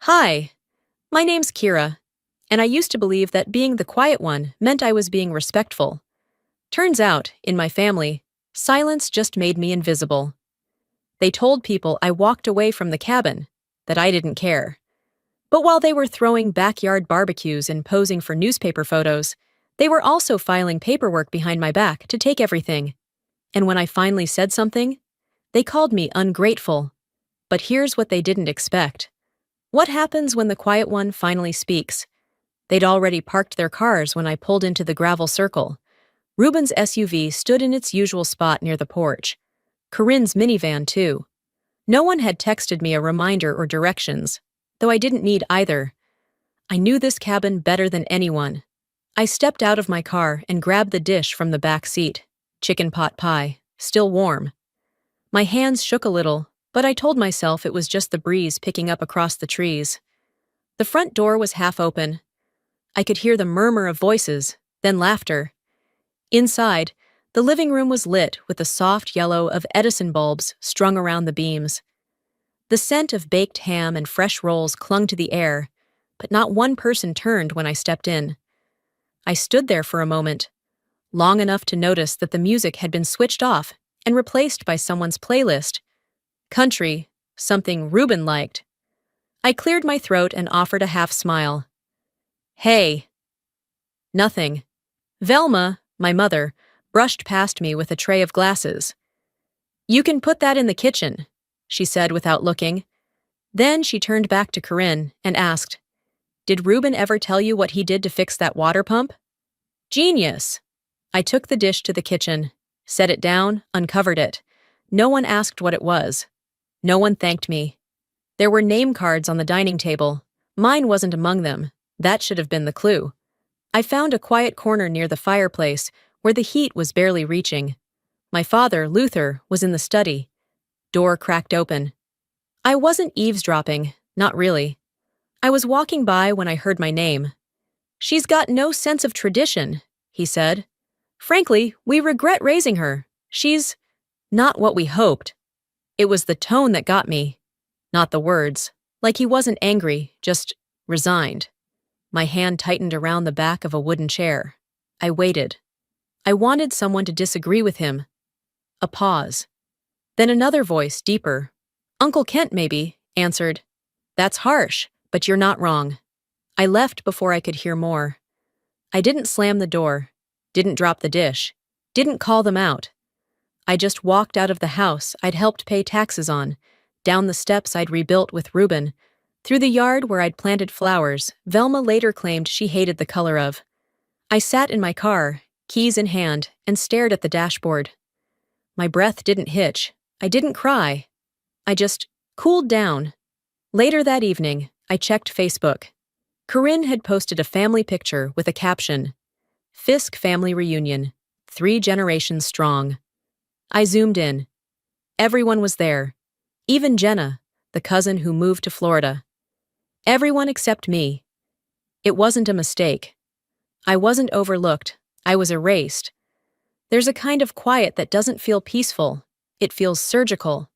Hi, my name's Kira, and I used to believe that being the quiet one meant I was being respectful. Turns out, in my family, silence just made me invisible. They told people I walked away from the cabin, that I didn't care. But while they were throwing backyard barbecues and posing for newspaper photos, they were also filing paperwork behind my back to take everything. And when I finally said something, they called me ungrateful. But here's what they didn't expect. What happens when the quiet one finally speaks? They'd already parked their cars when I pulled into the gravel circle. Ruben's SUV stood in its usual spot near the porch. Corinne's minivan, too. No one had texted me a reminder or directions, though I didn't need either. I knew this cabin better than anyone. I stepped out of my car and grabbed the dish from the back seat. Chicken pot pie, still warm. My hands shook a little, but I told myself it was just the breeze picking up across the trees. The front door was half open. I could hear the murmur of voices, then laughter. Inside, the living room was lit with the soft yellow of Edison bulbs strung around the beams. The scent of baked ham and fresh rolls clung to the air, but not one person turned when I stepped in. I stood there for a moment, long enough to notice that the music had been switched off and replaced by someone's playlist. Country, something Ruben liked. I cleared my throat and offered a half smile. Hey. Nothing. Velma, my mother, brushed past me with a tray of glasses. You can put that in the kitchen, she said without looking. Then she turned back to Corinne and asked, Did Ruben ever tell you what he did to fix that water pump? Genius. I took the dish to the kitchen, set it down, uncovered it. No one asked what it was. No one thanked me. There were name cards on the dining table. Mine wasn't among them. That should have been the clue. I found a quiet corner near the fireplace where the heat was barely reaching. My father, Luther, was in the study. Door cracked open. I wasn't eavesdropping, not really. I was walking by when I heard my name. She's got no sense of tradition, he said. Frankly, we regret raising her. She's not what we hoped. It was the tone that got me, not the words. Like he wasn't angry, just resigned. My hand tightened around the back of a wooden chair. I waited. I wanted someone to disagree with him. A pause. Then another voice, deeper. Uncle Kent, maybe, answered. That's harsh, but you're not wrong. I left before I could hear more. I didn't slam the door, didn't drop the dish, didn't call them out. I just walked out of the house I'd helped pay taxes on, down the steps I'd rebuilt with Ruben, through the yard where I'd planted flowers Velma later claimed she hated the color of. I sat in my car, keys in hand, and stared at the dashboard. My breath didn't hitch. I didn't cry. I just cooled down. Later that evening, I checked Facebook. Corinne had posted a family picture with a caption, Fisk Family Reunion, 3 generations strong. I zoomed in. Everyone was there. Even Jenna, the cousin who moved to Florida. Everyone except me. It wasn't a mistake. I wasn't overlooked. I was erased. There's a kind of quiet that doesn't feel peaceful. It feels surgical.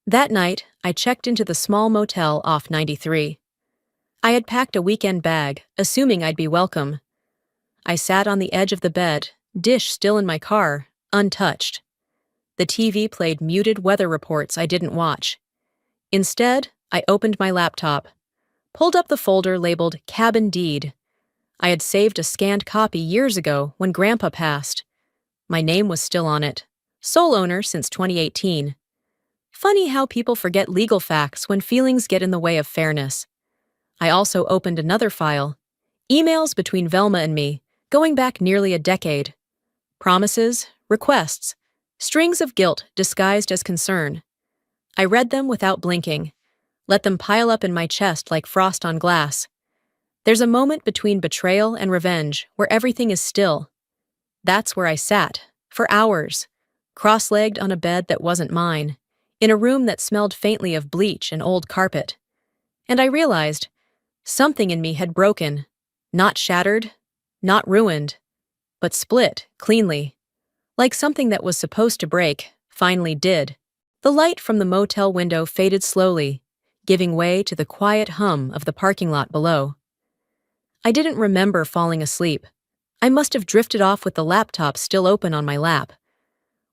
That night, I checked into the small motel off 93. I had packed a weekend bag, assuming I'd be welcome. I sat on the edge of the bed, dish still in my car, untouched. The TV played muted weather reports I didn't watch. Instead, I opened my laptop, pulled up the folder labeled Cabin Deed. I had saved a scanned copy years ago when Grandpa passed. My name was still on it, sole owner since 2018. Funny how people forget legal facts when feelings get in the way of fairness. I also opened another file, emails between Velma and me, going back nearly a decade. Promises, requests, strings of guilt disguised as concern. I read them without blinking, let them pile up in my chest like frost on glass. There's a moment between betrayal and revenge where everything is still. That's where I sat, for hours, cross-legged on a bed that wasn't mine, in a room that smelled faintly of bleach and old carpet. And I realized something in me had broken, not shattered, not ruined, but split cleanly. Like something that was supposed to break, finally did. The light from the motel window faded slowly, giving way to the quiet hum of the parking lot below. I didn't remember falling asleep. I must have drifted off with the laptop still open on my lap.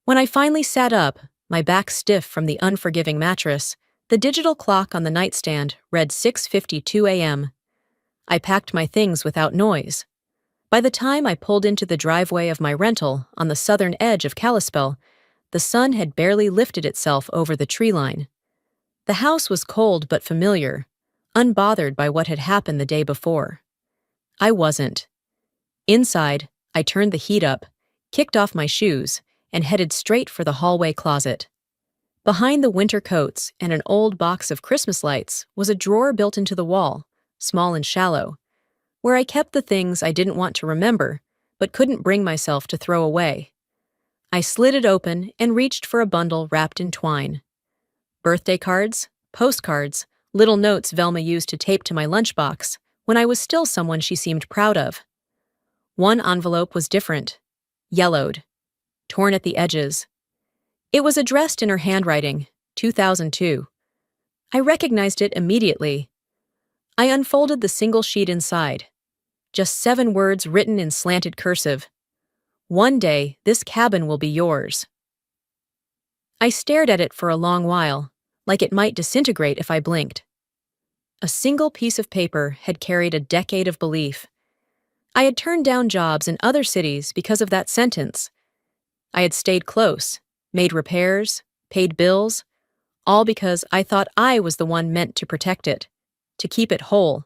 When I finally sat up, my back stiff from the unforgiving mattress, the digital clock on the nightstand read 6:52 a.m. I packed my things without noise. By the time I pulled into the driveway of my rental on the southern edge of Kalispell, the sun had barely lifted itself over the tree line. The house was cold but familiar, unbothered by what had happened the day before. I wasn't. Inside, I turned the heat up, kicked off my shoes, and headed straight for the hallway closet. Behind the winter coats and an old box of Christmas lights was a drawer built into the wall, small and shallow, where I kept the things I didn't want to remember, but couldn't bring myself to throw away. I slid it open and reached for a bundle wrapped in twine. Birthday cards, postcards, little notes Velma used to tape to my lunchbox when I was still someone she seemed proud of. One envelope was different, yellowed, torn at the edges. It was addressed in her handwriting, 2002. I recognized it immediately. I unfolded the single sheet inside. Just 7 words written in slanted cursive. "One day, this cabin will be yours." I stared at it for a long while, like it might disintegrate if I blinked. A single piece of paper had carried a decade of belief. I had turned down jobs in other cities because of that sentence. I had stayed close, made repairs, paid bills, all because I thought I was the one meant to protect it, to keep it whole.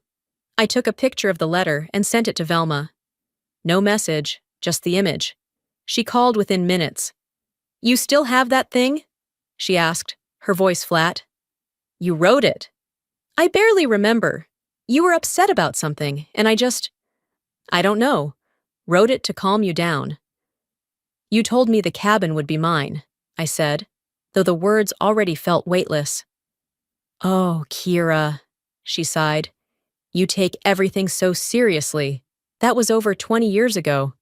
I took a picture of the letter and sent it to Velma. No message, just the image. She called within minutes. "You still have that thing?" she asked, her voice flat. "You wrote it." "I barely remember. You were upset about something, and I don't know, wrote it to calm you down." "You told me the cabin would be mine," I said, though the words already felt weightless. "Oh, Kira," she sighed. "You take everything so seriously. That was over 20 years ago."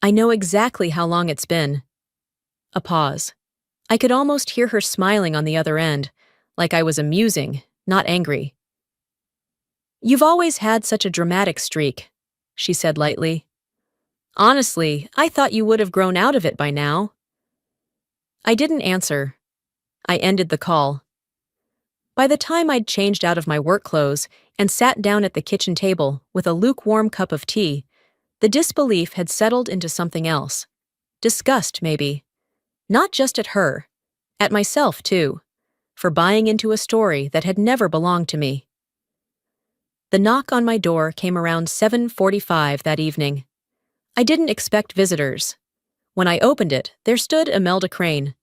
"I know exactly how long it's been." A pause. I could almost hear her smiling on the other end, like I was amusing, not angry. "You've always had such a dramatic streak," she said lightly. "Honestly, I thought you would have grown out of it by now." I didn't answer. I ended the call. By the time I'd changed out of my work clothes and sat down at the kitchen table with a lukewarm cup of tea, the disbelief had settled into something else. Disgust, maybe. Not just at her. At myself, too. For buying into a story that had never belonged to me. The knock on my door came around 7:45 that evening. I didn't expect visitors. When I opened it, there stood Imelda Crane,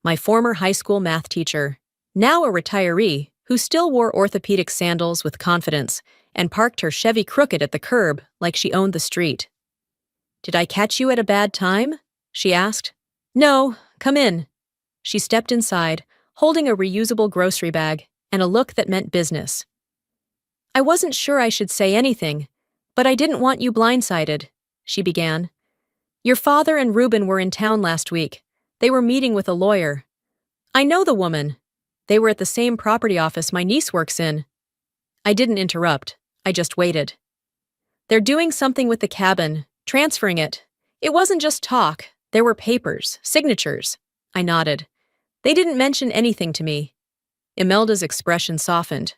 my former high school math teacher, now a retiree who still wore orthopedic sandals with confidence and parked her Chevy crooked at the curb like she owned the street. "Did I catch you at a bad time?" she asked. "No, come in." She stepped inside, holding a reusable grocery bag and a look that meant business. "I wasn't sure I should say anything, but I didn't want you blindsided," she began. "Your father and Reuben were in town last week. They were meeting with a lawyer. I know the woman. They were at the same property office my niece works in." I didn't interrupt. I just waited. "They're doing something with the cabin, transferring it. It wasn't just talk. There were papers, signatures." I nodded. "They didn't mention anything to me." Imelda's expression softened.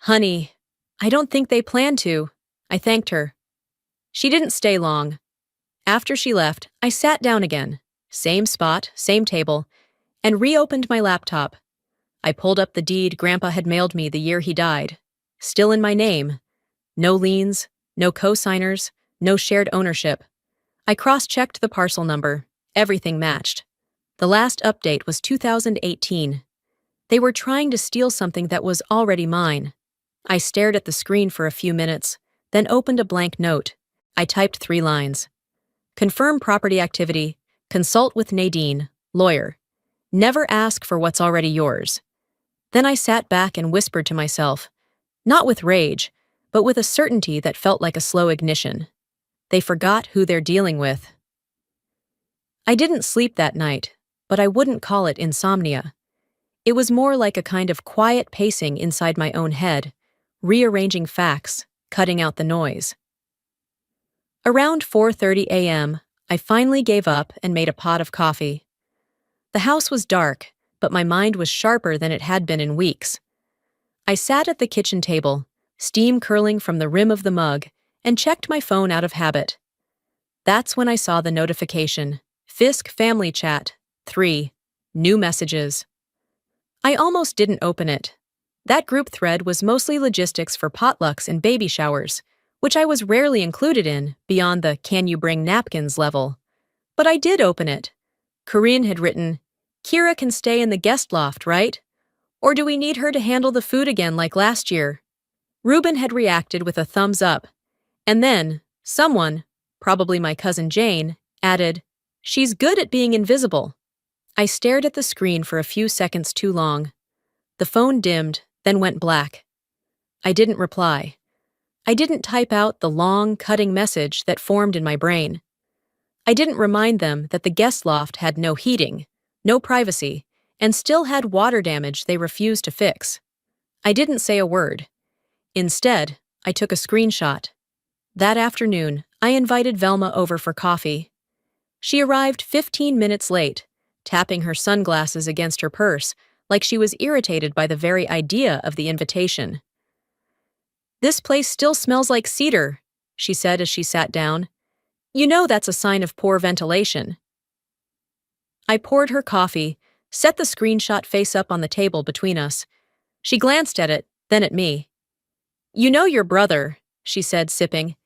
"Honey, I don't think they plan to." I thanked her. She didn't stay long. After she left, I sat down again, same spot, same table, and reopened my laptop. I pulled up the deed Grandpa had mailed me the year he died. Still in my name. No liens, no co-signers, no shared ownership. I cross-checked the parcel number. Everything matched. The last update was 2018. They were trying to steal something that was already mine. I stared at the screen for a few minutes, then opened a blank note. I typed 3 lines. "Confirm property activity. Consult with Nadine, lawyer. Never ask for what's already yours." Then I sat back and whispered to myself, not with rage, but with a certainty that felt like a slow ignition. They forgot who they're dealing with. I didn't sleep that night, but I wouldn't call it insomnia. It was more like a kind of quiet pacing inside my own head, rearranging facts, cutting out the noise. Around 4:30 a.m., I finally gave up and made a pot of coffee. The house was dark, but my mind was sharper than it had been in weeks. I sat at the kitchen table, steam curling from the rim of the mug, and checked my phone out of habit. That's when I saw the notification. Fisk Family Chat, 3. New messages. I almost didn't open it. That group thread was mostly logistics for potlucks and baby showers, which I was rarely included in beyond the "can you bring napkins" level. But I did open it. Corinne had written, "Kira can stay in the guest loft, right? Or do we need her to handle the food again like last year?" Ruben had reacted with a thumbs up. And then, someone, probably my cousin Jane, added, "She's good at being invisible." I stared at the screen for a few seconds too long. The phone dimmed, then went black. I didn't reply. I didn't type out the long, cutting message that formed in my brain. I didn't remind them that the guest loft had no heating, no privacy, and still had water damage they refused to fix. I didn't say a word. Instead, I took a screenshot. That afternoon, I invited Velma over for coffee. She arrived 15 minutes late, tapping her sunglasses against her purse like she was irritated by the very idea of the invitation. "This place still smells like cedar," she said as she sat down. "You know that's a sign of poor ventilation." I poured her coffee, set the screenshot face up on the table between us. She glanced at it, then at me. "You know your brother," she said, sipping.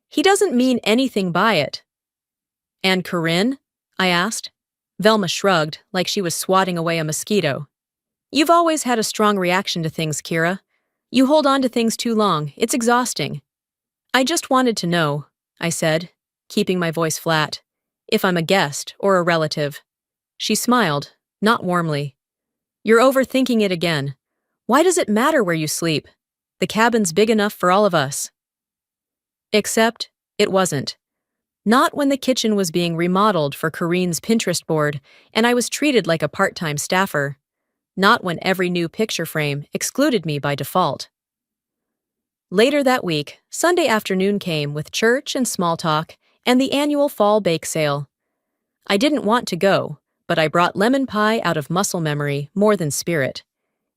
"He doesn't mean anything by it." "And Corinne?" I asked. Velma shrugged, like she was swatting away a mosquito. "You've always had a strong reaction to things, Kira. You hold on to things too long. It's exhausting." "I just wanted to know," I said, keeping my voice flat, "if I'm a guest or a relative." She smiled, not warmly. "You're overthinking it again. Why does it matter where you sleep? The cabin's big enough for all of us." Except, it wasn't. Not when the kitchen was being remodeled for Corinne's Pinterest board and I was treated like a part-time staffer. Not when every new picture frame excluded me by default. Later that week, Sunday afternoon came with church and small talk and the annual fall bake sale. I didn't want to go, but I brought lemon pie out of muscle memory more than spirit.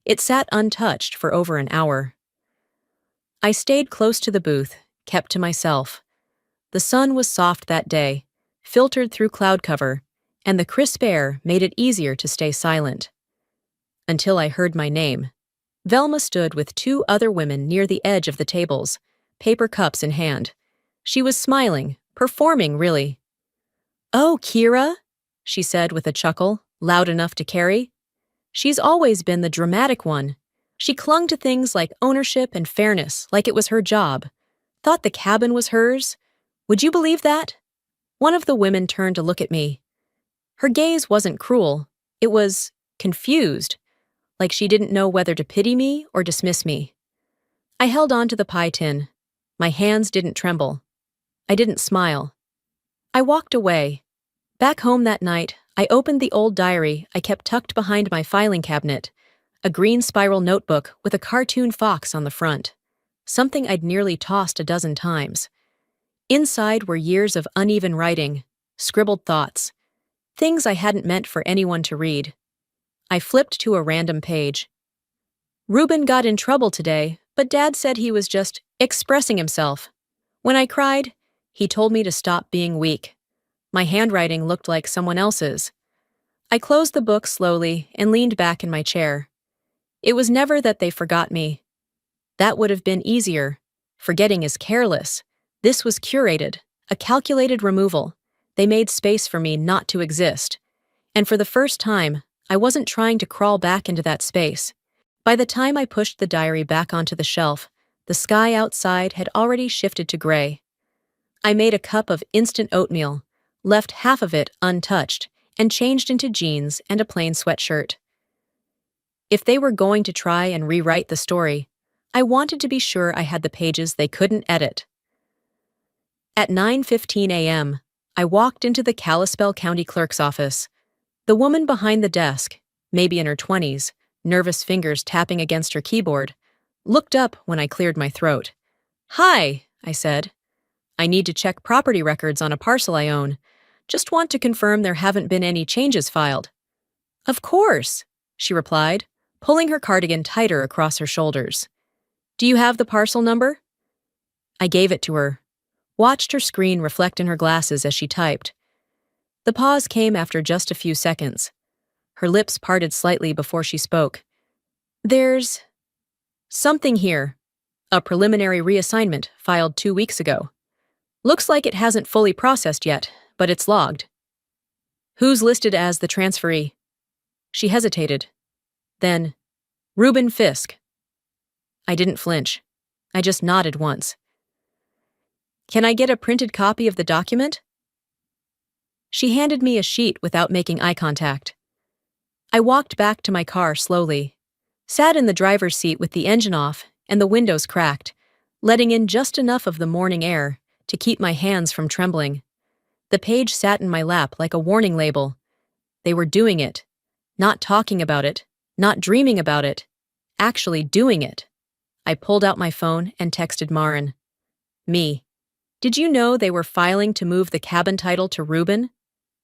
It sat untouched for over an hour. I stayed close to the booth, kept to myself. The sun was soft that day, filtered through cloud cover, and the crisp air made it easier to stay silent. Until I heard my name. Velma stood with 2 other women near the edge of the tables, paper cups in hand. She was smiling, performing really. "Oh, Kira," she said with a chuckle, loud enough to carry. She's always been the dramatic one. She clung to things like ownership and fairness like it was her job. Thought the cabin was hers. Would you believe that? One of the women turned to look at me. Her gaze wasn't cruel. It was confused, like she didn't know whether to pity me or dismiss me. I held on to the pie tin. My hands didn't tremble. I didn't smile. I walked away. Back home that night, I opened the old diary I kept tucked behind my filing cabinet, a green spiral notebook with a cartoon fox on the front, something I'd nearly tossed a dozen times. Inside were years of uneven writing, scribbled thoughts, things I hadn't meant for anyone to read. I flipped to a random page. "Ruben got in trouble today, but Dad said he was just expressing himself. When I cried, he told me to stop being weak. My handwriting looked like someone else's." I closed the book slowly and leaned back in my chair. It was never that they forgot me. That would have been easier. Forgetting is careless. This was curated, a calculated removal. They made space for me not to exist. And for the first time, I wasn't trying to crawl back into that space. By the time I pushed the diary back onto the shelf, the sky outside had already shifted to gray. I made a cup of instant oatmeal, left half of it untouched, and changed into jeans and a plain sweatshirt. If they were going to try and rewrite the story, I wanted to be sure I had the pages they couldn't edit. At 9:15 a.m., I walked into the Kalispell County Clerk's office. The woman behind the desk, maybe in her 20s, nervous fingers tapping against her keyboard, looked up when I cleared my throat. "Hi," I said. "I need to check property records on a parcel I own. Just want to confirm there haven't been any changes filed." "Of course," she replied, pulling her cardigan tighter across her shoulders. "Do you have the parcel number?" I gave it to her, watched her screen reflect in her glasses as she typed. The pause came after just a few seconds. Her lips parted slightly before she spoke. "There's something here. A preliminary reassignment filed 2 weeks ago. Looks like it hasn't fully processed yet, but it's logged." "Who's listed as the transferee?" She hesitated. Then, "Reuben Fisk." I didn't flinch. I just nodded once. "Can I get a printed copy of the document?" She handed me a sheet without making eye contact. I walked back to my car slowly, sat in the driver's seat with the engine off and the windows cracked, letting in just enough of the morning air to keep my hands from trembling. The page sat in my lap like a warning label. They were doing it. Not talking about it, not dreaming about it, actually doing it. I pulled out my phone and texted Marin. "Me. Did you know they were filing to move the cabin title to Reuben?"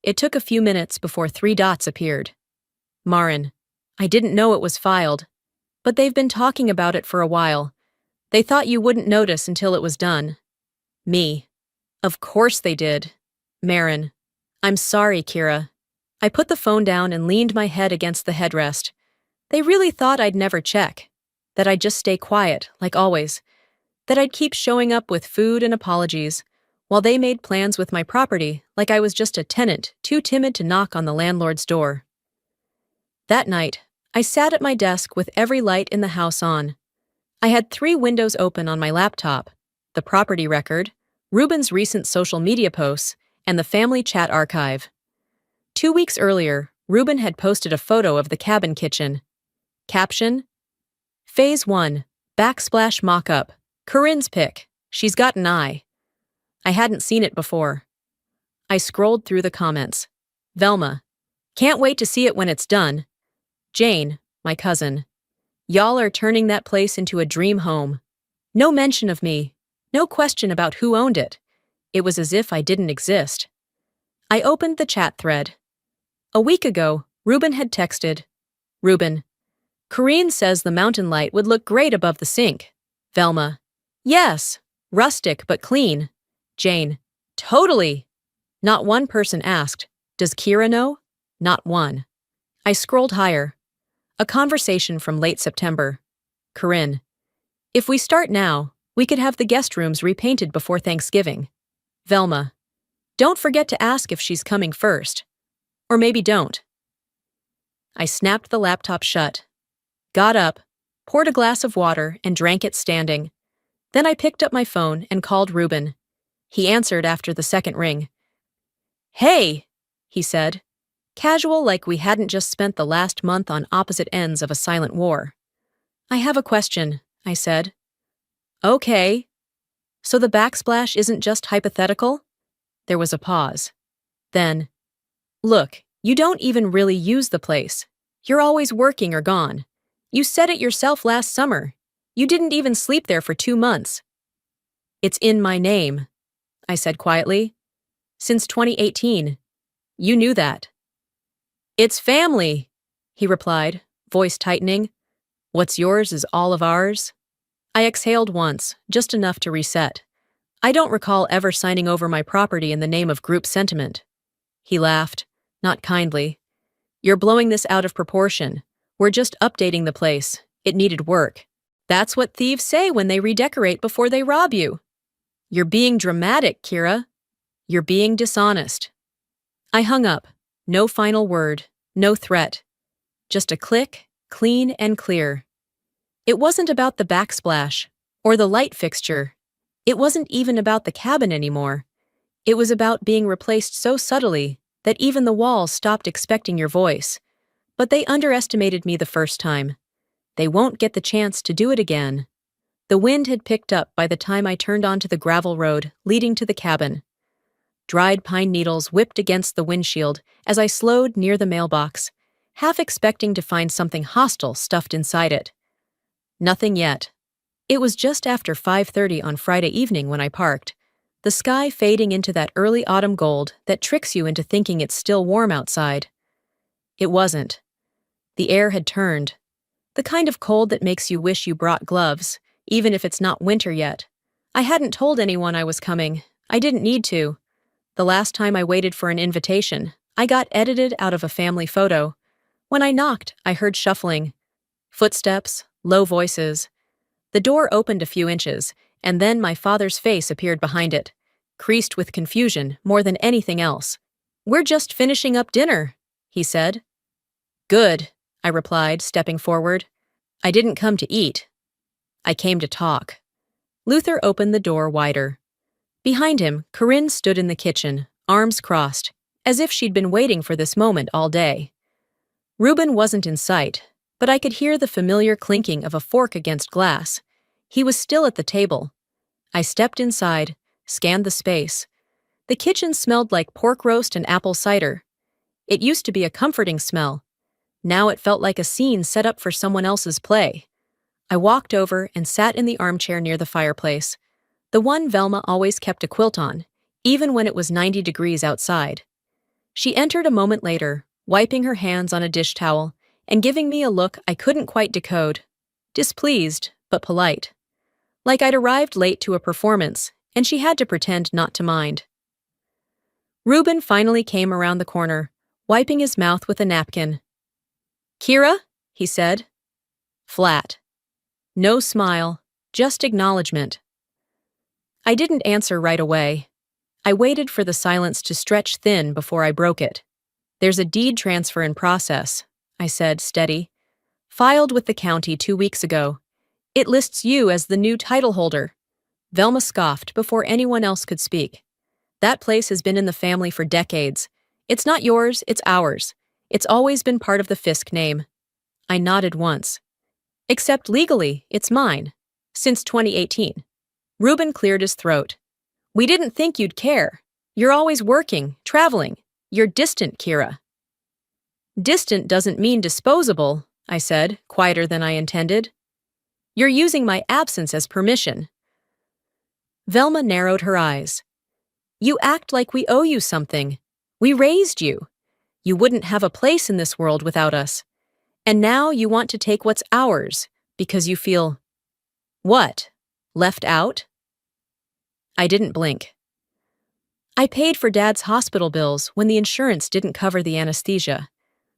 It took a few minutes before 3 dots appeared. Marin. "I didn't know it was filed, but they've been talking about it for a while. They thought you wouldn't notice until it was done." Me. "Of course they did." Marin. "I'm sorry, Kira." I put the phone down and leaned my head against the headrest. They really thought I'd never check, that I'd just stay quiet, like always, that I'd keep showing up with food and apologies, while they made plans with my property like I was just a tenant too timid to knock on the landlord's door. That night, I sat at my desk with every light in the house on. I had 3 windows open on my laptop: the property record, Reuben's recent social media posts, and the family chat archive. 2 weeks earlier, Reuben had posted a photo of the cabin kitchen. Caption: Phase 1, backsplash mock-up. Corinne's pic. She's got an eye. I hadn't seen it before. I scrolled through the comments. Velma. Can't wait to see it when it's done. Jane, my cousin. Y'all are turning that place into a dream home. No mention of me. No question about who owned it. It was as if I didn't exist. I opened the chat thread. A week ago, Reuben had texted. Reuben. Corinne says the mountain light would look great above the sink. Velma. Yes. Rustic but clean. Jane. Totally. Not one person asked, does Kira know? Not one. I scrolled higher. A conversation from late September. Corinne. If we start now, we could have the guest rooms repainted before Thanksgiving. Velma. Don't forget to ask if she's coming first. Or maybe don't. I snapped the laptop shut, got up, poured a glass of water, and drank it standing. Then I picked up my phone and called Reuben. He answered after the second ring. Hey, he said, casual like we hadn't just spent the last month on opposite ends of a silent war. I have a question, I said. Okay. So the backsplash isn't just hypothetical? There was a pause. Then, look, you don't even really use the place. You're always working or gone. You said it yourself last summer. You didn't even sleep there for 2 months. It's in my name, I said quietly. Since 2018. You knew that. It's family, he replied, voice tightening. What's yours is all of ours. I exhaled once, just enough to reset. I don't recall ever signing over my property in the name of group sentiment. He laughed, not kindly. You're blowing this out of proportion. We're just updating the place. It needed work. That's what thieves say when they redecorate before they rob you. You're being dramatic, Kira. You're being dishonest. I hung up. No final word. No threat. Just a click, clean and clear. It wasn't about the backsplash or the light fixture. It wasn't even about the cabin anymore. It was about being replaced so subtly that even the walls stopped expecting your voice. But they underestimated me the first time. They won't get the chance to do it again. The wind had picked up by the time I turned onto the gravel road leading to the cabin. Dried pine needles whipped against the windshield as I slowed near the mailbox, half expecting to find something hostile stuffed inside it. Nothing yet. It was just after 5:30 on Friday evening when I parked, the sky fading into that early autumn gold that tricks you into thinking it's still warm outside. It wasn't. The air had turned. The kind of cold that makes you wish you brought gloves, even if it's not winter yet. I hadn't told anyone I was coming. I didn't need to. The last time I waited for an invitation, I got edited out of a family photo. When I knocked, I heard shuffling. Footsteps, low voices. The door opened a few inches, and then my father's face appeared behind it, creased with confusion more than anything else. "We're just finishing up dinner," he said. "Good," I replied, stepping forward. "I didn't come to eat. I came to talk." Luther opened the door wider. Behind him, Corinne stood in the kitchen, arms crossed, as if she'd been waiting for this moment all day. Reuben wasn't in sight, but I could hear the familiar clinking of a fork against glass. He was still at the table. I stepped inside, scanned the space. The kitchen smelled like pork roast and apple cider. It used to be a comforting smell. Now it felt like a scene set up for someone else's play. I walked over and sat in the armchair near the fireplace, the one Velma always kept a quilt on, even when it was 90 degrees outside. She entered a moment later, wiping her hands on a dish towel and giving me a look I couldn't quite decode. Displeased, but polite. Like I'd arrived late to a performance, and she had to pretend not to mind. Reuben finally came around the corner, wiping his mouth with a napkin. "Kira?" he said. Flat. No smile, just acknowledgement. I didn't answer right away. I waited for the silence to stretch thin before I broke it. "There's a deed transfer in process," I said, steady. "Filed with the county 2 weeks ago. It lists you as the new title holder." Velma scoffed before anyone else could speak. "That place has been in the family for decades. It's not yours, it's ours. It's always been part of the Fisk name." I nodded once. "Except legally, it's mine. Since 2018. Reuben cleared his throat. "We didn't think you'd care. You're always working, traveling. You're distant, Kira." "Distant doesn't mean disposable," I said, quieter than I intended. "You're using my absence as permission." Velma narrowed her eyes. "You act like we owe you something. We raised you. You wouldn't have a place in this world without us. And now you want to take what's ours because you feel—" "What? Left out?" I didn't blink. "I paid for Dad's hospital bills when the insurance didn't cover the anesthesia.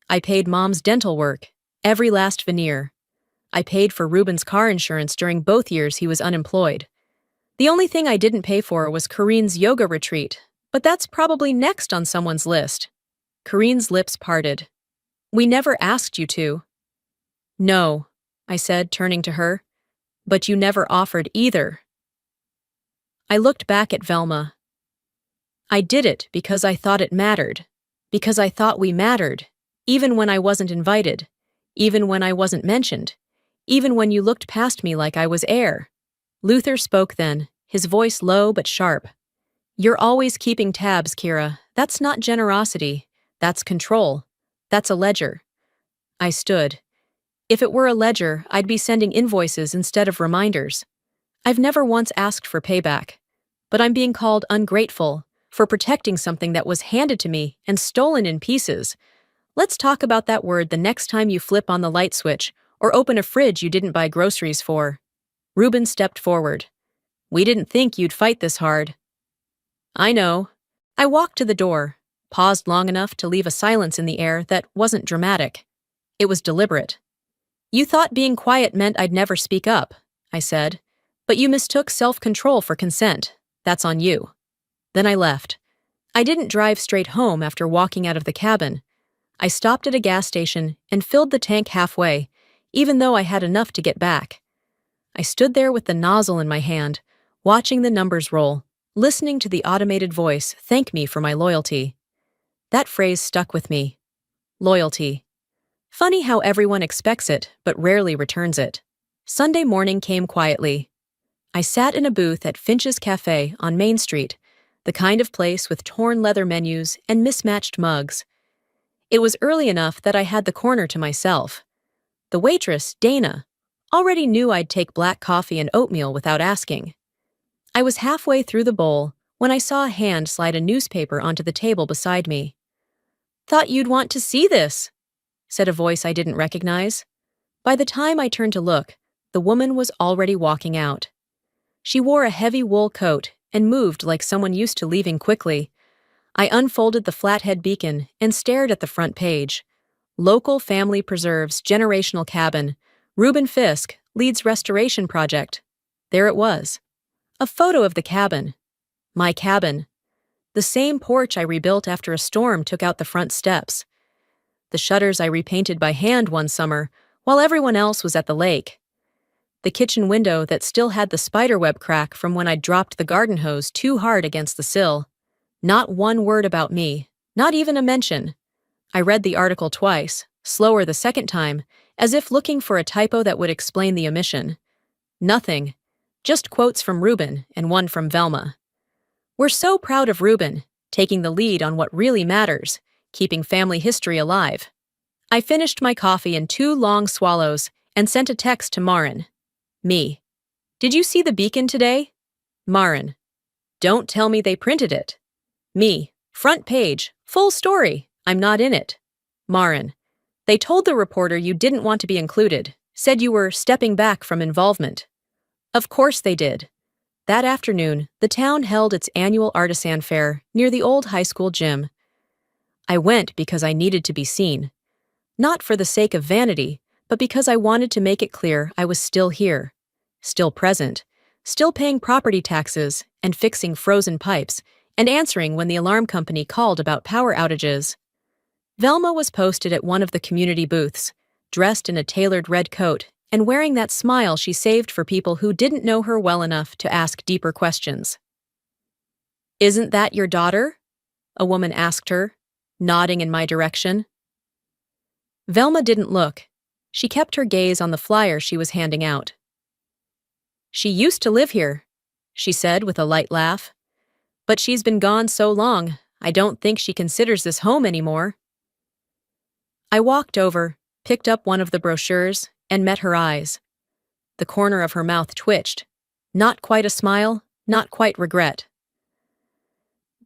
I paid Mom's dental work, every last veneer. I paid for Reuben's car insurance during both years he was unemployed. The only thing I didn't pay for was Corinne's yoga retreat, but that's probably next on someone's list." Corinne's lips parted. "We never asked you to." "No," I said, turning to her. "But you never offered either." I looked back at Velma. "I did it because I thought it mattered. Because I thought we mattered, even when I wasn't invited, even when I wasn't mentioned, even when you looked past me like I was air." Luther spoke then, his voice low but sharp. "You're always keeping tabs, Kira. That's not generosity. That's control. That's a ledger." I stood. If it were a ledger, I'd be sending invoices instead of reminders. I've never once asked for payback, but I'm being called ungrateful for protecting something that was handed to me and stolen in pieces. Let's talk about that word the next time you flip on the light switch or open a fridge you didn't buy groceries for. Reuben stepped forward. "We didn't think you'd fight this hard." "I know." I walked to the door, paused long enough to leave a silence in the air that wasn't dramatic. It was deliberate. "You thought being quiet meant I'd never speak up," I said, "but you mistook self-control for consent. That's on you." Then I left. I didn't drive straight home after walking out of the cabin. I stopped at a gas station and filled the tank halfway, even though I had enough to get back. I stood there with the nozzle in my hand, watching the numbers roll, listening to the automated voice thank me for my loyalty. That phrase stuck with me. Loyalty. Funny how everyone expects it, but rarely returns it. Sunday morning came quietly. I sat in a booth at Finch's Cafe on Main Street, the kind of place with torn leather menus and mismatched mugs. It was early enough that I had the corner to myself. The waitress, Dana, already knew I'd take black coffee and oatmeal without asking. I was halfway through the bowl when I saw a hand slide a newspaper onto the table beside me. "Thought you'd want to see this," said a voice I didn't recognize. By the time I turned to look, the woman was already walking out. She wore a heavy wool coat and moved like someone used to leaving quickly. I unfolded the Flathead Beacon and stared at the front page. Local Family Preserves Generational Cabin. Reuben Fisk leads restoration project. There it was. A photo of the cabin. My cabin. The same porch I rebuilt after a storm took out the front steps. The shutters I repainted by hand one summer, while everyone else was at the lake. The kitchen window that still had the spiderweb crack from when I dropped the garden hose too hard against the sill. Not one word about me, not even a mention. I read the article twice, slower the second time, as if looking for a typo that would explain the omission. Nothing. Just quotes from Reuben and one from Velma. "We're so proud of Reuben, taking the lead on what really matters, keeping family history alive." I finished my coffee in 2 long swallows and sent a text to Marin. Me. "Did you see the Beacon today?" Marin. "Don't tell me they printed it." Me. "Front page, full story. I'm not in it." Marin. "They told the reporter you didn't want to be included, said you were stepping back from involvement." Of course they did. That afternoon, the town held its annual artisan fair near the old high school gym. I went because I needed to be seen. Not for the sake of vanity, but because I wanted to make it clear I was still here, still present, still paying property taxes and fixing frozen pipes and answering when the alarm company called about power outages. Velma was posted at one of the community booths, dressed in a tailored red coat and wearing that smile she saved for people who didn't know her well enough to ask deeper questions. "Isn't that your daughter?" a woman asked her, nodding in my direction. Velma didn't look. She kept her gaze on the flyer she was handing out. "She used to live here," she said with a light laugh. "But she's been gone so long, I don't think she considers this home anymore." I walked over, picked up one of the brochures, and met her eyes. The corner of her mouth twitched. Not quite a smile, not quite regret.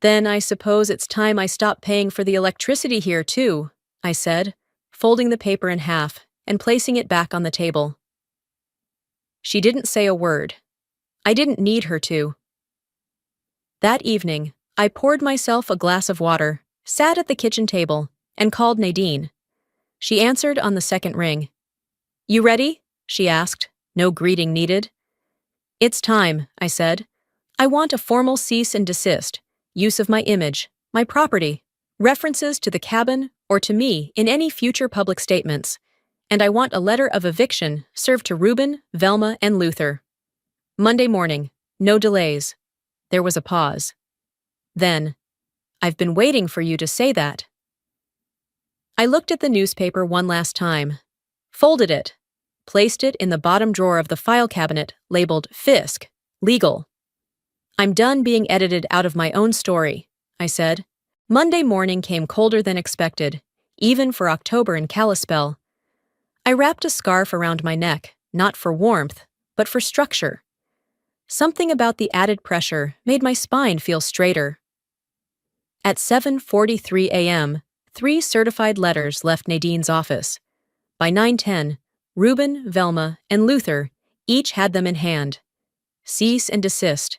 "Then I suppose it's time I stop paying for the electricity here, too," I said, folding the paper in half and placing it back on the table. She didn't say a word. I didn't need her to. That evening, I poured myself a glass of water, sat at the kitchen table, and called Nadine. She answered on the second ring. "You ready?" she asked, no greeting needed. "It's time," I said. "I want a formal cease and desist, use of my image, my property, references to the cabin or to me in any future public statements, and I want a letter of eviction served to Reuben, Velma, and Luther. Monday morning, no delays." There was a pause. Then, "I've been waiting for you to say that." I looked at the newspaper one last time, folded it, placed it in the bottom drawer of the file cabinet labeled Fisk, Legal. "I'm done being edited out of my own story," I said. Monday morning came colder than expected, even for October in Kalispell. I wrapped a scarf around my neck, not for warmth, but for structure. Something about the added pressure made my spine feel straighter. At 7:43 a.m., 3 certified letters left Nadine's office. By 9:10, Reuben, Velma, and Luther each had them in hand. Cease and desist.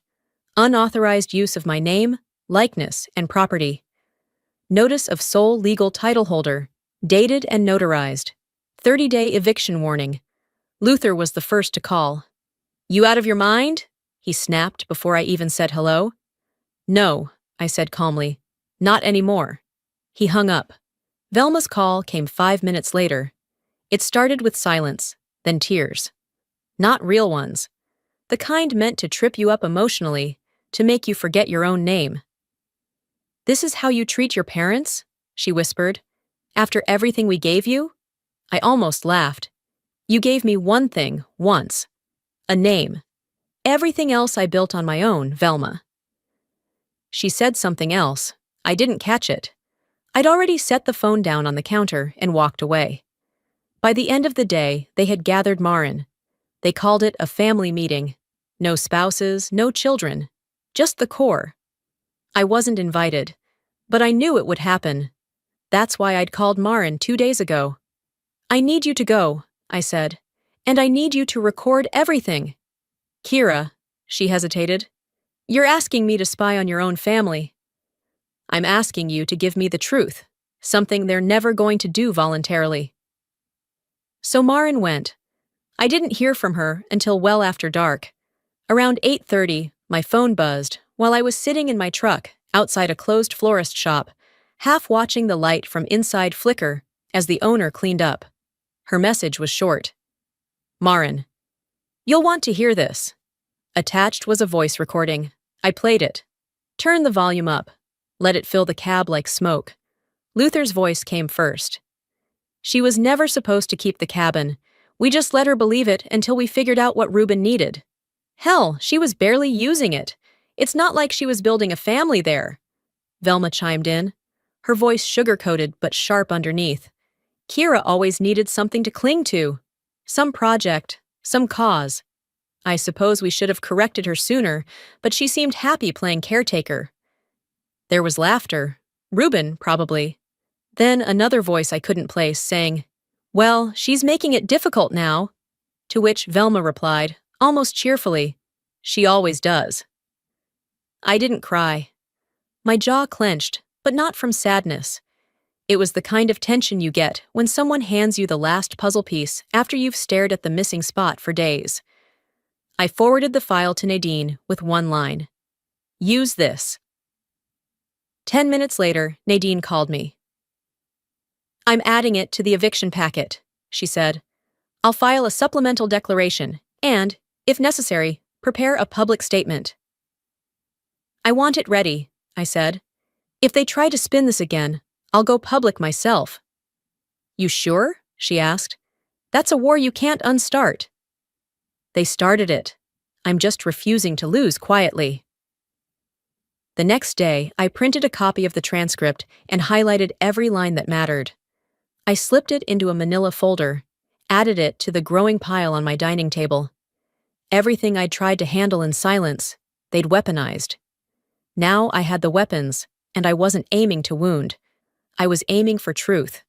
Unauthorized use of my name, likeness, and property. Notice of sole legal title holder, dated and notarized. 30-day eviction warning. Luther was the first to call. "You out of your mind?" he snapped before I even said hello. "No," I said calmly. "Not anymore." He hung up. Velma's call came 5 minutes later. It started with silence, then tears. Not real ones. The kind meant to trip you up emotionally, to make you forget your own name. "This is how you treat your parents?" she whispered. "After everything we gave you?" I almost laughed. "You gave me one thing, once. A name. Everything else I built on my own, Velma." She said something else. I didn't catch it. I'd already set the phone down on the counter and walked away. By the end of the day, they had gathered Marin. They called it a family meeting. No spouses, no children, just the core. I wasn't invited, but I knew it would happen. That's why I'd called Marin 2 days ago. I need you to go, I said, and I need you to record everything. Kira, she hesitated, you're asking me to spy on your own family. I'm asking you to give me the truth, something they're never going to do voluntarily. So Marin went. I didn't hear from her until well after dark. Around 8:30, my phone buzzed while I was sitting in my truck outside a closed florist shop, half watching the light from inside flicker as the owner cleaned up. Her message was short. Marin, you'll want to hear this. Attached was a voice recording. I played it. Turn the volume up. Let it fill the cab like smoke. Luther's voice came first. She was never supposed to keep the cabin. We just let her believe it until we figured out what Ruben needed. Hell, she was barely using it. It's not like she was building a family there. Velma chimed in, her voice sugar-coated but sharp underneath. Kira always needed something to cling to. Some project, some cause. I suppose we should have corrected her sooner, but she seemed happy playing caretaker. There was laughter. Ruben, probably. Then another voice I couldn't place, saying, well, she's making it difficult now. To which Velma replied, almost cheerfully, she always does. I didn't cry. My jaw clenched, but not from sadness. It was the kind of tension you get when someone hands you the last puzzle piece after you've stared at the missing spot for days. I forwarded the file to Nadine with one line. Use this. 10 minutes later, Nadine called me. I'm adding it to the eviction packet, she said. I'll file a supplemental declaration and, if necessary, prepare a public statement. I want it ready, I said. If they try to spin this again, I'll go public myself. You sure? She asked. That's a war you can't unstart. They started it. I'm just refusing to lose quietly. The next day, I printed a copy of the transcript and highlighted every line that mattered. I slipped it into a manila folder, added it to the growing pile on my dining table. Everything I'd tried to handle in silence, they'd weaponized. Now I had the weapons, and I wasn't aiming to wound. I was aiming for truth.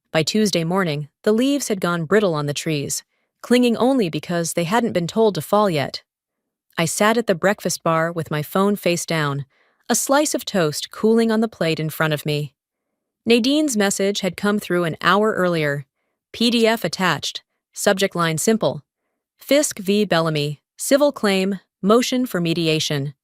By Tuesday morning, the leaves had gone brittle on the trees, clinging only because they hadn't been told to fall yet. I sat at the breakfast bar with my phone face down, a slice of toast cooling on the plate in front of me. Nadine's message had come through an hour earlier. PDF attached. Subject line simple. Fisk v. Bellamy. Civil claim. Motion for mediation.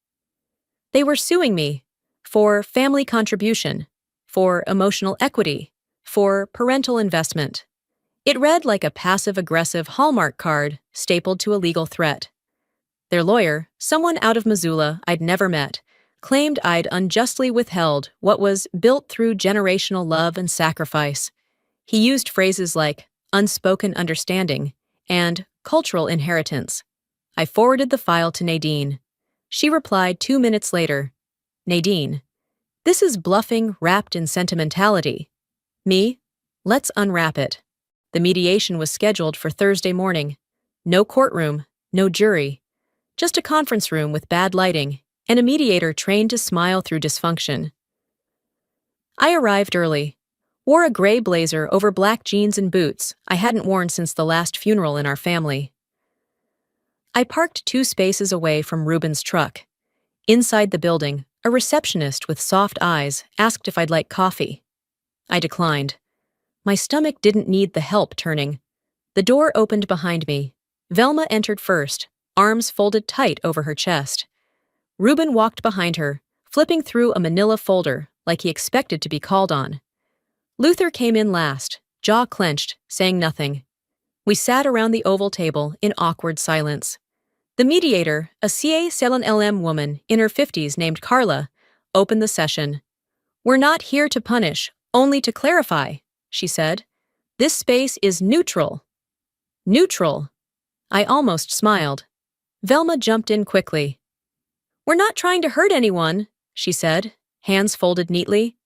They were suing me for family contribution, for emotional equity, for parental investment. It read like a passive-aggressive Hallmark card stapled to a legal threat. Their lawyer, someone out of Missoula I'd never met, claimed I'd unjustly withheld what was built through generational love and sacrifice. He used phrases like unspoken understanding and cultural inheritance. I forwarded the file to Nadine. She replied 2 minutes later, Nadine, this is bluffing wrapped in sentimentality. Me? Let's unwrap it. The mediation was scheduled for Thursday morning. No courtroom, no jury. Just a conference room with bad lighting and a mediator trained to smile through dysfunction. I arrived early, wore a gray blazer over black jeans and boots I hadn't worn since the last funeral in our family. I parked 2 spaces away from Ruben's truck. Inside the building, a receptionist with soft eyes asked if I'd like coffee. I declined. My stomach didn't need the help turning. The door opened behind me. Velma entered first, arms folded tight over her chest. Ruben walked behind her, flipping through a manila folder like he expected to be called on. Luther came in last, jaw clenched, saying nothing. We sat around the oval table in awkward silence. The mediator, a CA-7LM woman in her 50s named Carla, opened the session. We're not here to punish, only to clarify, she said. This space is neutral. Neutral. I almost smiled. Velma jumped in quickly. We're not trying to hurt anyone, she said, hands folded neatly.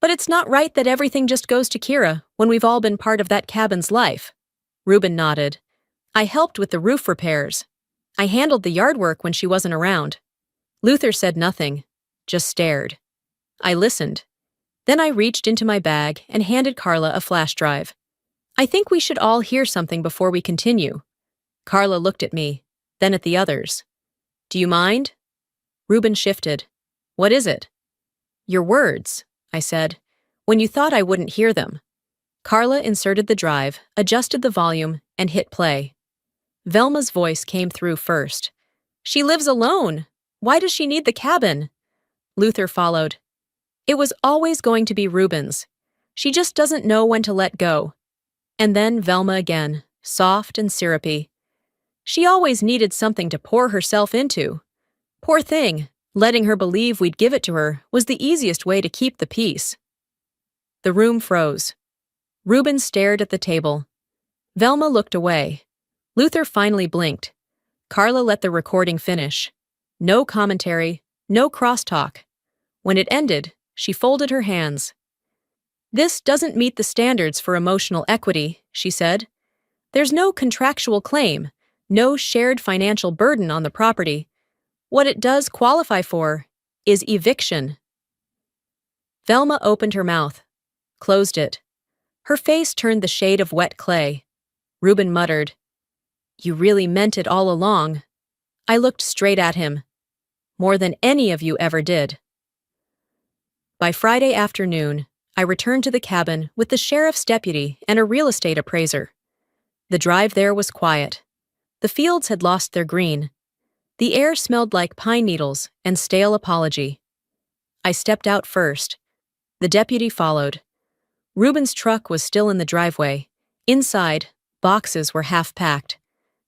But it's not right that everything just goes to Kira when we've all been part of that cabin's life. Reuben nodded. I helped with the roof repairs. I handled the yard work when she wasn't around. Luther said nothing, just stared. I listened. Then I reached into my bag and handed Carla a flash drive. I think we should all hear something before we continue. Carla looked at me, then at the others. Do you mind? Reuben shifted. What is it? Your words, I said, when you thought I wouldn't hear them. Carla inserted the drive, adjusted the volume, and hit play. Velma's voice came through first. She lives alone. Why does she need the cabin? Luther followed. It was always going to be Reuben's. She just doesn't know when to let go. And then Velma again, soft and syrupy. She always needed something to pour herself into. Poor thing, letting her believe we'd give it to her was the easiest way to keep the peace. The room froze. Reuben stared at the table. Velma looked away. Luther finally blinked. Carla let the recording finish. No commentary, no crosstalk. When it ended, she folded her hands. This doesn't meet the standards for emotional equity, she said. There's no contractual claim, no shared financial burden on the property. What it does qualify for is eviction. Velma opened her mouth, closed it. Her face turned the shade of wet clay. Reuben muttered, You really meant it all along. I looked straight at him. More than any of you ever did. By Friday afternoon, I returned to the cabin with the sheriff's deputy and a real estate appraiser. The drive there was quiet. The fields had lost their green. The air smelled like pine needles and stale apology. I stepped out first. The deputy followed. Reuben's truck was still in the driveway. Inside, boxes were half-packed.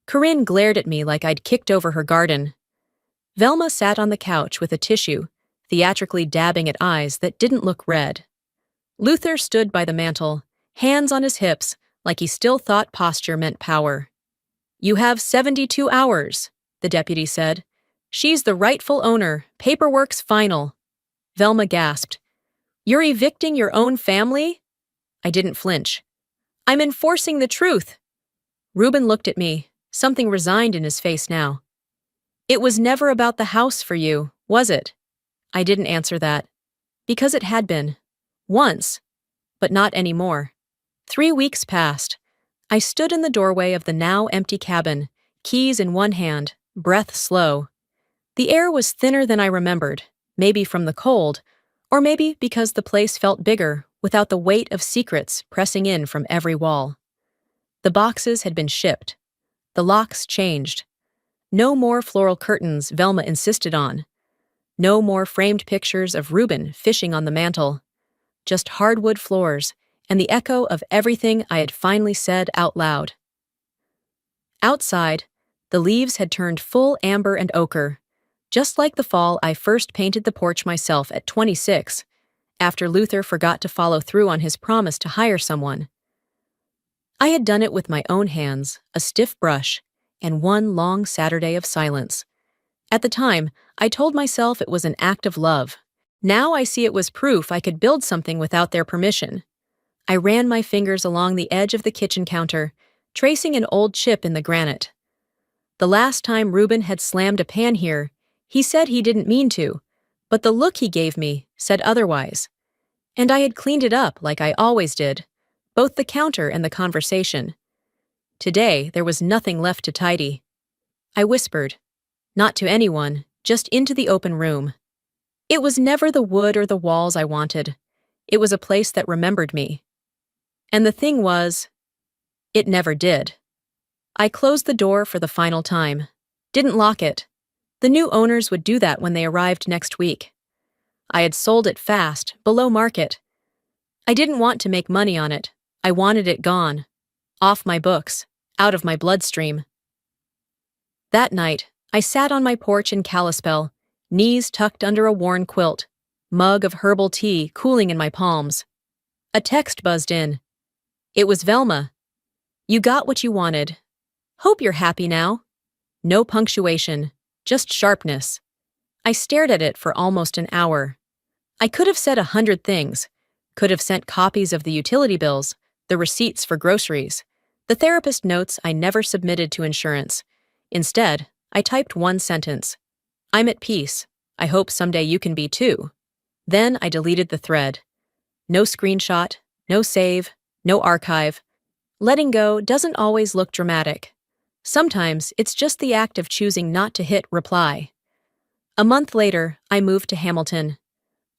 Corinne glared at me like I'd kicked over her garden. Velma sat on the couch with a tissue, theatrically dabbing at eyes that didn't look red. Luther stood by the mantel, hands on his hips, like he still thought posture meant power. You have 72 hours, the deputy said. She's the rightful owner, paperwork's final. Velma gasped. You're evicting your own family? I didn't flinch. I'm enforcing the truth. Reuben looked at me, something resigned in his face now. It was never about the house for you, was it? I didn't answer that. Because it had been. Once. But not anymore. 3 weeks passed. I stood in the doorway of the now empty cabin, keys in one hand, breath slow. The air was thinner than I remembered, maybe from the cold, or maybe because the place felt bigger, without the weight of secrets pressing in from every wall. The boxes had been shipped. The locks changed. No more floral curtains Velma insisted on. No more framed pictures of Reuben fishing on the mantel. Just hardwood floors and the echo of everything I had finally said out loud. Outside, the leaves had turned full amber and ochre, just like the fall I first painted the porch myself at 26, after Luther forgot to follow through on his promise to hire someone. I had done it with my own hands, a stiff brush, and one long Saturday of silence. At the time, I told myself it was an act of love. Now I see it was proof I could build something without their permission. I ran my fingers along the edge of the kitchen counter, tracing an old chip in the granite. The last time Reuben had slammed a pan here, he said he didn't mean to, but the look he gave me said otherwise. And I had cleaned it up like I always did, both the counter and the conversation. Today, there was nothing left to tidy. I whispered, not to anyone, just into the open room. It was never the wood or the walls I wanted. It was a place that remembered me. And the thing was, it never did. I closed the door for the final time. Didn't lock it. The new owners would do that when they arrived next week. I had sold it fast, below market. I didn't want to make money on it. I wanted it gone. Off my books, out of my bloodstream. That night, I sat on my porch in Kalispell, knees tucked under a worn quilt, mug of herbal tea cooling in my palms. A text buzzed in. It was Velma. You got what you wanted. Hope you're happy now. No punctuation, just sharpness. I stared at it for almost an hour. I could have said 100 things. Could have sent copies of the utility bills, the receipts for groceries, the therapist notes I never submitted to insurance. Instead, I typed one sentence. I'm at peace. I hope someday you can be too. Then I deleted the thread. No screenshot, no save, no archive. Letting go doesn't always look dramatic. Sometimes it's just the act of choosing not to hit reply. A month later, I moved to Hamilton,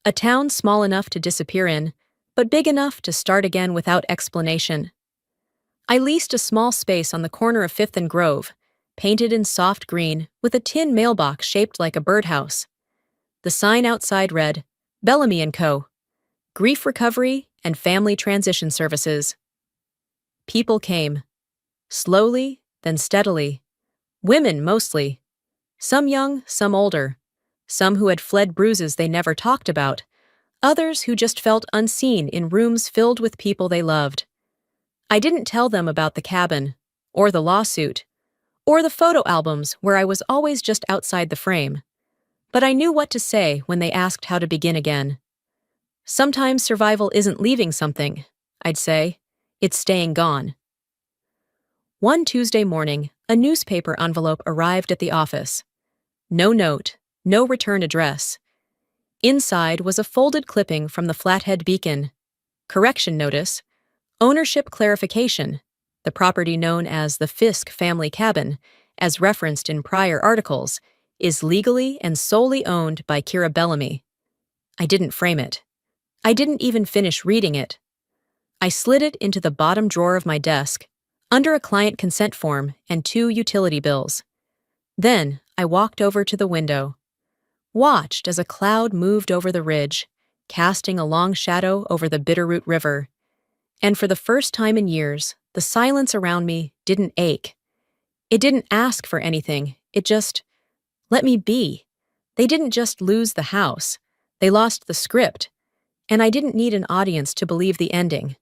a town small enough to disappear in, but big enough to start again without explanation. I leased a small space on the corner of 5th and Grove, painted in soft green with a tin mailbox shaped like a birdhouse. The sign outside read, Bellamy & Co., Grief Recovery and Family Transition Services. People came. Slowly, then steadily. Women mostly. Some young, some older. Some who had fled bruises they never talked about. Others who just felt unseen in rooms filled with people they loved. I didn't tell them about the cabin, or the lawsuit, or the photo albums where I was always just outside the frame. But I knew what to say when they asked how to begin again. Sometimes survival isn't leaving something, I'd say. It's staying gone. One Tuesday morning, a newspaper envelope arrived at the office. No note, no return address. Inside was a folded clipping from the Flathead Beacon. Correction notice. Ownership clarification. The property known as the Fisk family cabin, as referenced in prior articles, is legally and solely owned by Kira Bellamy. I didn't frame it. I didn't even finish reading it. I slid it into the bottom drawer of my desk, under a client consent form and 2 utility bills. Then I walked over to the window, watched as a cloud moved over the ridge, casting a long shadow over the Bitterroot River. And for the first time in years, the silence around me didn't ache. It didn't ask for anything. It just let me be. They didn't just lose the house. They lost the script. And I didn't need an audience to believe the ending.